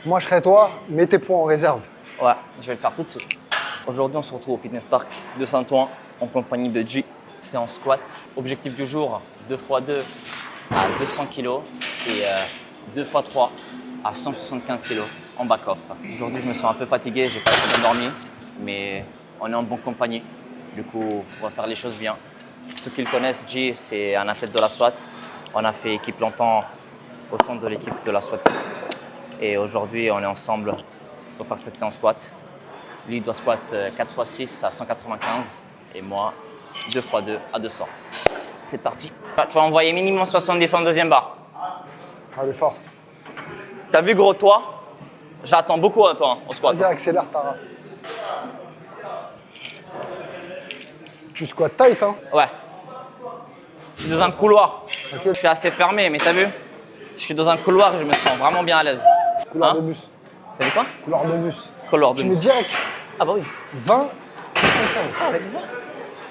Moi, je serais toi, mets tes points en réserve. Ouais, je vais le faire tout de suite. Aujourd'hui, on se retrouve au Fitness Park de Saint-Ouen en compagnie de G. C'est en squat. Objectif du jour, 2x2 à 200 kg et 2x3 à 175 kg en back-off. Aujourd'hui, je me sens un peu fatigué, j'ai pas très bien dormi, mais on est en bonne compagnie. Du coup, on va faire les choses bien. Ceux qui le connaissent, G, c'est un athlète de la SWAT. On a fait équipe longtemps au centre de l'équipe de la SWAT. Et aujourd'hui, on est ensemble pour faire cette séance squat. Lui doit squat 4x6 à 195 et moi 2x2 à 200. C'est parti. Tu vas envoyer minimum 70 en deuxième barre. Allez, fort. T'as vu gros, toi, j'attends beaucoup à toi au squat. Vas-y, accélère ta race. Tu squats tight, hein? Ouais. Je suis dans un couloir. Ok. Je suis assez fermé, mais t'as vu? Je suis dans un couloir et je me sens vraiment bien à l'aise. Couloir Hein? de bus. T'as dit quoi? Couloir de bus. Couloir de Tu mets direct Ah bah oui. 20, 55. Ah, avec moi.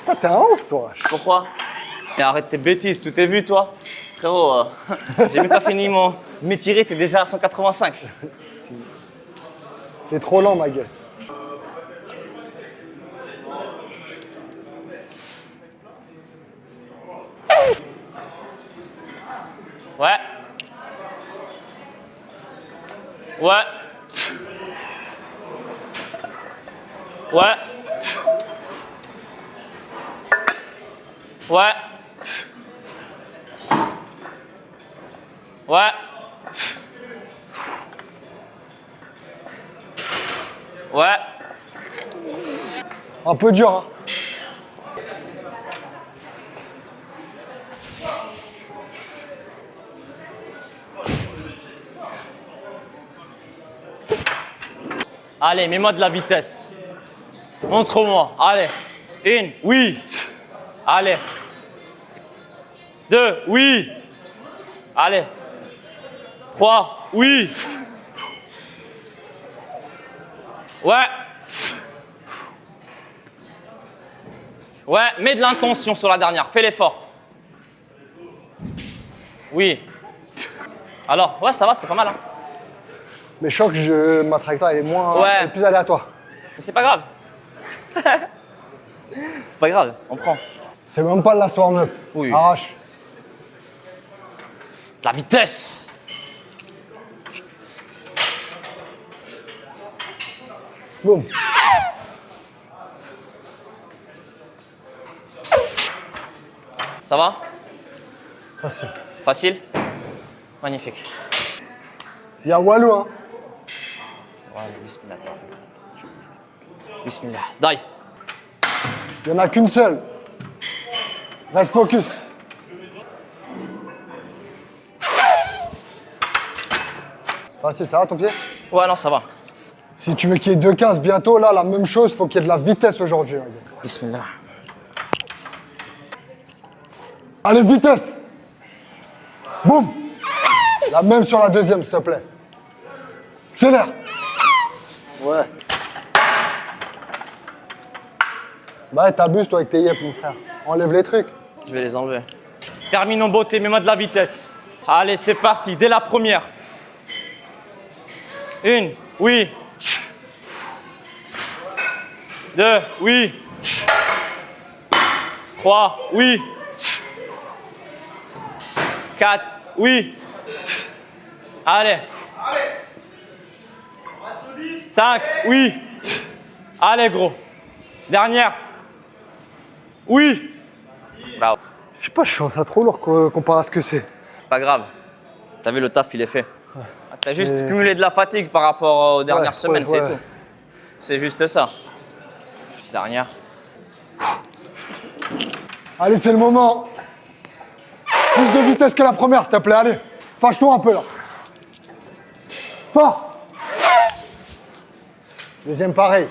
Ah, t'es un ouf, toi. Pourquoi? Mais arrête tes bêtises, tout est vu, toi. Frérot, j'ai même pas fini mes tirés, t'es déjà à 185. T'es trop lent, ma gueule. Ouais. Ouais. Ouais. Ouais. Ouais. Ouais. Un peu dur, hein? Allez, mets-moi de la vitesse. Montre-moi. Allez. Une, oui. Allez. Deux, oui. Allez. Trois, oui. Ouais. Ouais, mets de l'intention sur la dernière. Fais l'effort. Oui. Alors, ouais, ça va, c'est pas mal. Hein. Mais je sens que ma trajectoire elle est moins, Ouais. elle est plus aléatoire. Mais c'est pas grave. C'est pas grave, on prend. C'est même pas de la warm-up. Oui. Arrache. La vitesse. Boum. Ça va? Facile. Facile? Magnifique. Il y a Walou, hein? Voilà, bismillah. Bismillah. Die. Il n'y en a qu'une seule. Reste focus. Facile, ça va ton pied? Ouais, non, ça va. Si tu veux qu'il y ait 2,15 bientôt, là, la même chose, il faut qu'il y ait de la vitesse aujourd'hui. Bismillah. Allez, vitesse! Boum! La même sur la deuxième, s'il te plaît. Accélère! Ouais. Bah, t'abuses, toi, avec tes yep, mon frère. Enlève les trucs. Je vais les enlever. Termine en beauté, mets-moi de la vitesse. Allez, c'est parti, dès la première. Une, oui. Deux, oui. Trois, oui. Quatre, oui. Allez. 5, oui. Allez, gros. Dernière. Oui. Bravo. Je sais pas, je trouve ça trop lourd comparé à ce que c'est. C'est pas grave. T'as vu, le taf, il est fait. Ouais. T'as juste cumulé de la fatigue par rapport aux dernières semaines, c'est tout. C'est juste ça. Dernière. Allez, c'est le moment. Plus de vitesse que la première, s'il te plaît. Allez, fâche-toi un peu, là. Fort. Deuxième, pareil.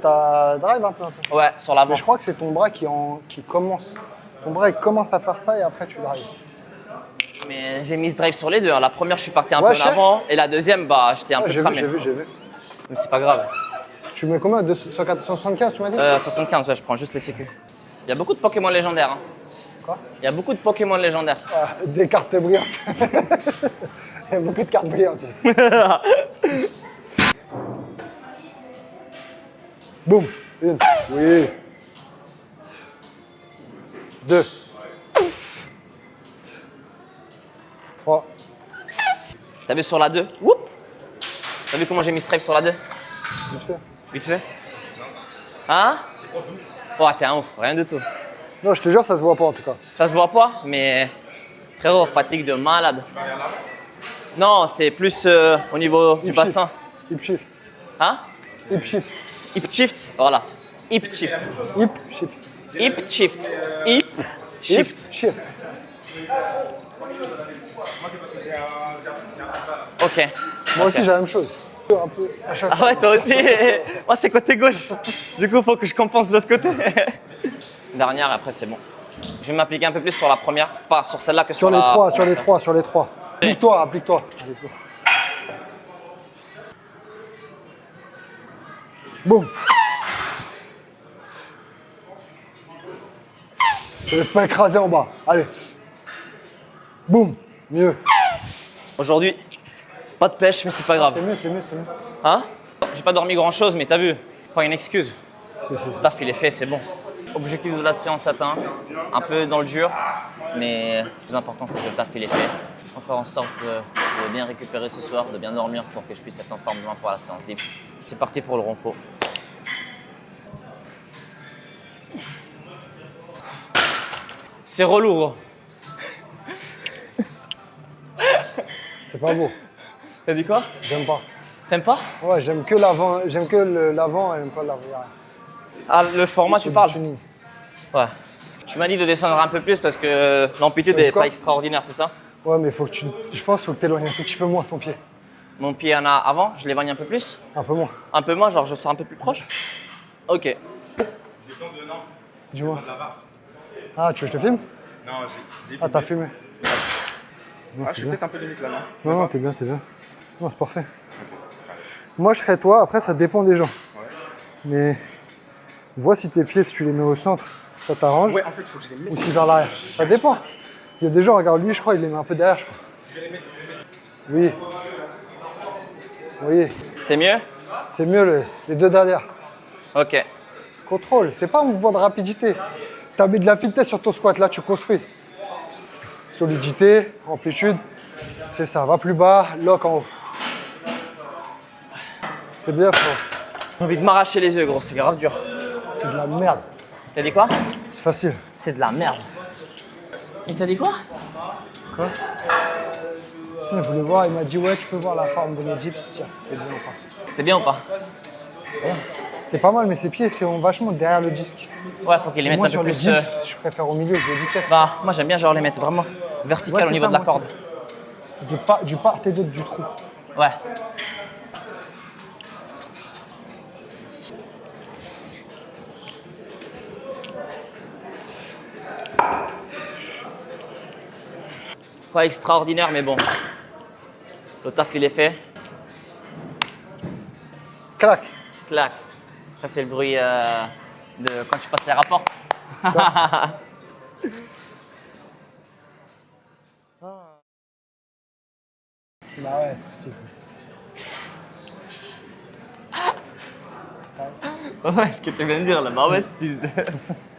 T'as drive un peu. Ouais, sur l'avant. Mais je crois que c'est ton bras qui commence. Ton bras, il commence à faire ça et après, tu drives. Mais j'ai mis ce drive sur les deux. Hein. La première, je suis parti un peu Ouais, en avant. Et la deuxième, bah, j'étais un peu J'ai cramé. vu. Mais c'est pas grave. Tu mets combien? 175, tu m'as dit? 75, ouais, je prends juste les sécu. Il y a beaucoup de Pokémon légendaires. Hein. Quoi? Il y a beaucoup de Pokémon légendaires. Ah, des cartes brillantes. Il y a beaucoup de cartes brillantes ici. Boum. 1. Oui. 2. 3. T'as vu sur la 2? Whoop! T'as vu comment j'ai mis strike sur la 2? Vite fait. Vite fait? Hein? Oh, t'es un ouf, rien du tout. Non, je te jure, ça se voit pas en tout cas. Ça se voit pas, mais frérot, fatigue de malade. Non, c'est plus au niveau du Hip bassin. Hip shift. Hein? Hip shift. Hip shift, voilà. Hip shift. Hip shift. Hip shift. Hip shift. Hip shift. Ok. Moi Ok. aussi, j'ai la même chose. Un peu à chaque Ah ouais, toi aussi. Moi, c'est côté gauche. Du coup, il faut que je compense de l'autre côté. Dernière, après, c'est bon. Je vais m'appliquer un peu plus sur la première, pas sur celle-là que sur Sur les la trois, sur première. les trois, sur les trois. Applique-toi, applique-toi. Let's go. Boum. Je laisse pas écraser en bas. Allez. Boum. Mieux. Aujourd'hui, pas de pêche, mais c'est pas grave. C'est mieux, c'est mieux, c'est mieux. Hein? J'ai pas dormi grand chose, mais t'as vu, pas une excuse. Si, si. Le taf, il est fait, c'est bon. Objectif de la séance atteint, un peu dans le dur, mais le plus important, c'est que le taf, il est fait. On va faire en sorte de bien récupérer ce soir, de bien dormir pour que je puisse être en forme demain pour la séance dips. C'est parti pour le ronfo. C'est relou, gros. C'est pas beau. T'as dit quoi? J'aime pas. T'aimes pas? Ouais, j'aime que l'avant, j'aime que l'avant et j'aime pas l'arrière. Ah, le format, tu parles? Tuning. Ouais. Tu m'as dit de descendre un peu plus parce que l'amplitude n'est quoi? pas extraordinaire, c'est ça? Ouais, mais faut que je pense qu'il faut que tu éloignes un tout petit peu moins ton pied. Mon pied en a avant, je l'éloigne un peu plus? Un peu moins. Un peu moins, genre je sors un peu plus proche? Ok. Dis-moi. Ah, tu veux que je te filme? Non, j'ai Ah, t'as filmé. Ah, je suis peut-être un peu limite là, non? Non, non, t'es bien, t'es bien. Non, c'est parfait. Moi, je serais toi. Après, ça dépend des gens. Ouais. Mais vois si tes pieds, si tu les mets au centre, ça t'arrange. Ouais, en fait, il faut que je les Ou mette. si vers l'arrière. Ça dépend. Il y a des gens, regarde lui, je crois, il les met un peu derrière, je crois. Oui. Oui. C'est mieux? C'est mieux les deux derrière. Ok. Contrôle, c'est pas un mouvement de rapidité. Tu as mis de la vitesse sur ton squat, là tu construis. Solidité, amplitude, c'est ça. Va plus bas, lock en haut. C'est bien, frère. J'ai envie de m'arracher les yeux, gros, c'est grave dur. C'est de la merde. T'as dit quoi? C'est facile. C'est de la merde. Il t'a dit quoi? Quoi? Il voulait voir, il m'a dit ouais, tu peux voir la forme de mes dips, tiens, si c'est bien ou pas. C'était bien ou pas? C'était pas mal, mais ses pieds sont vachement derrière le disque. Ouais, faut qu'il les Et mette moi un peu sur les plus. dips, je préfère au milieu, je l'ai dit test. Bah, moi j'aime bien genre les mettre vraiment vertical Ouais, au c'est niveau ça, de la moi corde. aussi. Du part et d'autre du trou. Ouais. Pas extraordinaire, mais bon. Le taf il est fait. Clac. Clac. Ça c'est le bruit de quand tu passes les rapports. Bah ouais, c'est fils. Ouais, ce que tu viens de dire là, bah ouais, c'est